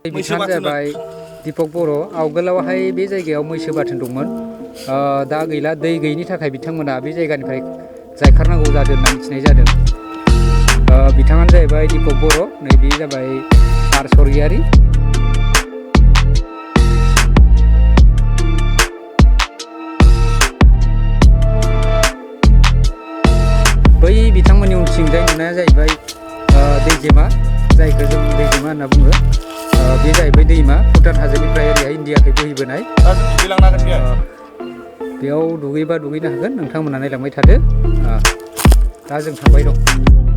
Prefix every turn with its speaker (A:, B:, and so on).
A: बिथाङानो जाबाय दीपक बर'। आवगोलावहाय बे जायगायाव मैसो बाथोन दंमोन, दा गैला। दै गैयिनि थाखाय बिथांमोना बे जायगानिफ्राय जायखारनांगौ जादों होनना मिथिनाय जादों। बिथाङानो जाहैबाय दीपक बर', नैबे जाबाय आर स्वर्गियारी। बै बिथांमोननि उनथिंजाय नुनाया जाहैबाय दैजिमा, जायखौ जों दैजिमा होनना बुङो। बे जाहैबाय दैमा, भुटान हाजोनिफ्राय ओरैहाय इण्डियाखै बोहैबोनाय। बेयाव दुगैबा दुगैनो हागोन, नोंथांमोना नायलांबाय थादो। दा जों थांबाय दं।